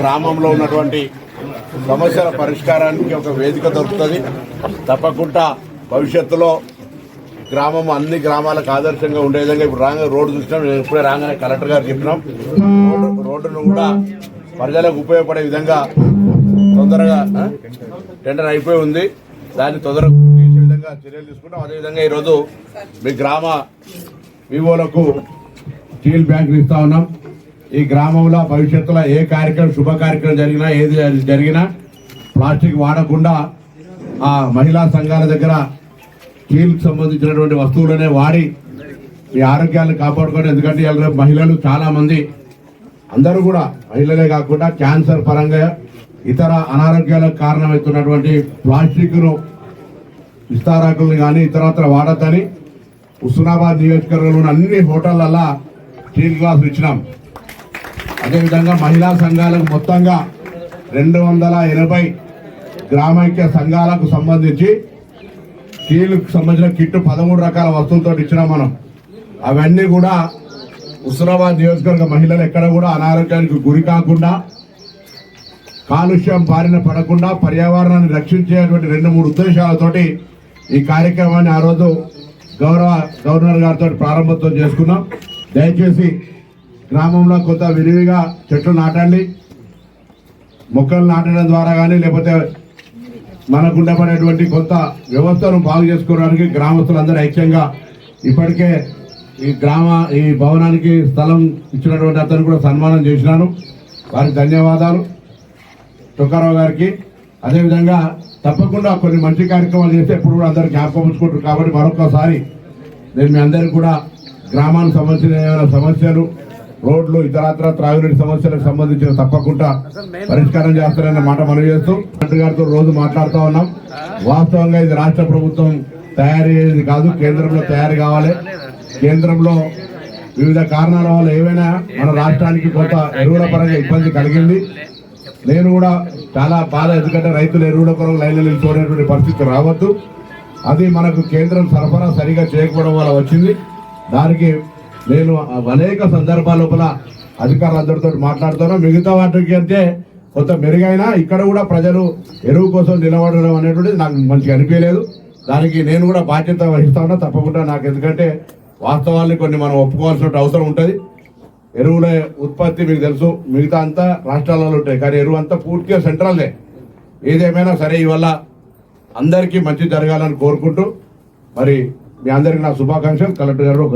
గ్రామంలో ఉన్నటువంటి సమస్యల పరిష్కారానికి ఒక వేదిక దొరుకుతుంది. తప్పకుండా భవిష్యత్తులో గ్రామం అన్ని గ్రామాలకు ఆదర్శంగా ఉండే విధంగా ఇప్పుడు రోడ్డు చూసినాం. నేను ఇప్పుడే రాగానే కలెక్టర్ గారు చెప్పినాం, రోడ్డును కూడా ప్రజలకు ఉపయోగపడే విధంగా తొందరగా టెండర్ అయిపోయి ఉంది. దాన్ని తొందరగా తీసే విధంగా చర్యలు తీసుకుంటాం. అదేవిధంగా ఈరోజు మీ గ్రామ వివోలకు స్టీల్ బ్యాంకులు ఇస్తా ఉన్నాం. ఈ గ్రామంలో భవిష్యత్తులో ఏ కార్యక్రమం శుభ కార్యక్రమం జరిగినా ఏది జరిగినా ప్లాస్టిక్ వాడకుండా ఆ మహిళా సంఘాల దగ్గర స్టీల్కి సంబంధించినటువంటి వస్తువులనే వాడి ఈ ఆరోగ్యాలను కాపాడుకోండి. ఎందుకంటే ఇలా మహిళలు చాలా మంది, అందరూ కూడా మహిళలే కాకుండా క్యాన్సర్ పరంగా ఇతర అనారోగ్యాలకు కారణమవుతున్నటువంటి ప్లాస్టిక్ను విస్తారాకులను కానీ ఇతరత్ర వాడద్దని హుస్నాబాద్ నియోజకవర్గంలోని అన్ని హోటళ్లలో స్టీల్ గ్లాసులు ఇచ్చినాం. అదేవిధంగా మహిళా సంఘాలకు మొత్తంగా 280 గ్రామైక్య సంఘాలకు సంబంధించి స్టీల్కి సంబంధించిన కిట్టు 13 రకాల వస్తువులతో ఇచ్చినాం మనం. అవన్నీ కూడా హుస్నాబాద్ నియోజకవర్గ మహిళలు ఎక్కడ కూడా అనారోగ్యానికి గురి కాకుండా, కాలుష్యం బారిన పడకుండా పర్యావరణాన్ని రక్షించేటువంటి 2-3 ఉద్దేశాలతోటి ఈ కార్యక్రమాన్ని ఆ రోజు గవర్నర్ గారితో ప్రారంభోత్సవం చేసుకున్నాం. దయచేసి గ్రామంలో కొంత విరివిగా చెట్లు నాటండి. మొక్కలు నాటడం ద్వారా కానీ లేకపోతే మనకు ఉండబడేటువంటి కొంత వ్యవస్థను బాగు చేసుకోవడానికి గ్రామస్తులందరూ ఐక్యంగా ఇప్పటికే ఈ భవనానికి స్థలం ఇచ్చినటువంటి అతను కూడా సన్మానం చేసినాను. వారికి ధన్యవాదాలు తుకారావు గారికి. అదేవిధంగా తప్పకుండా కొన్ని మంచి కార్యక్రమాలు చేస్తే ఎప్పుడు కూడా అందరూ జ్ఞాపకం ఉంచుకుంటారు. కాబట్టి మరొకసారి నేను మీ అందరికీ కూడా గ్రామానికి సంబంధించిన ఏమైనా సమస్యలు, రోడ్లు, ఇతరత్ర త్రాగునీటి సమస్యలకు సంబంధించిన తప్పకుండా పరిష్కారం చేస్తారన్న మాట మనవి చేస్తూ మంత్రి గారితో రోజు మాట్లాడుతూ ఉన్నాం. వాస్తవంగా ఇది రాష్ట్ర ప్రభుత్వం తయారీ కాదు, కేంద్రంలో తయారు కావాలి. కేంద్రంలో వివిధ కారణాల వల్ల ఏవైనా మన రాష్ట్రానికి కొంత ఎరువుల పరంగా ఇబ్బంది కలిగింది. నేను కూడా చాలా బాధ, ఎందుకంటే రైతులు ఎరువుల కొరకు లైన్లు నిలిచిపోయినటువంటి పరిస్థితి రావద్దు. అది మనకు కేంద్రం సరఫరా సరిగా చేయకపోవడం వల్ల వచ్చింది. దానికి నేను అనేక సందర్భాల లోపల అధికారులందరితో మాట్లాడుతున్నాను. మిగతా వాటికి అంటే కొంత మెరుగైనా ఇక్కడ కూడా ప్రజలు ఎరువు కోసం నిలబడడం అనేటువంటిది నాకు మంచిగా అనిపించలేదు. దానికి నేను కూడా బాధ్యత వహిస్తా ఉన్నా తప్పకుండా. నాకు ఎందుకంటే వాస్తవాన్ని కొన్ని మనం ఒప్పుకోవాల్సిన అవసరం ఉంటుంది. ఎరువుల ఉత్పత్తి మీకు తెలుసు, మిగతా అంతా రాష్ట్రాలలో ఉంటాయి, కానీ ఎరువు అంతా పూర్తిగా సెంట్రల్దే. ఏదేమైనా సరే ఇవల్ల అందరికీ మంచి జరగాలని కోరుకుంటూ మరి మీ అందరికీ నా శుభాకాంక్షలు. కలెక్టర్ గారు ఒక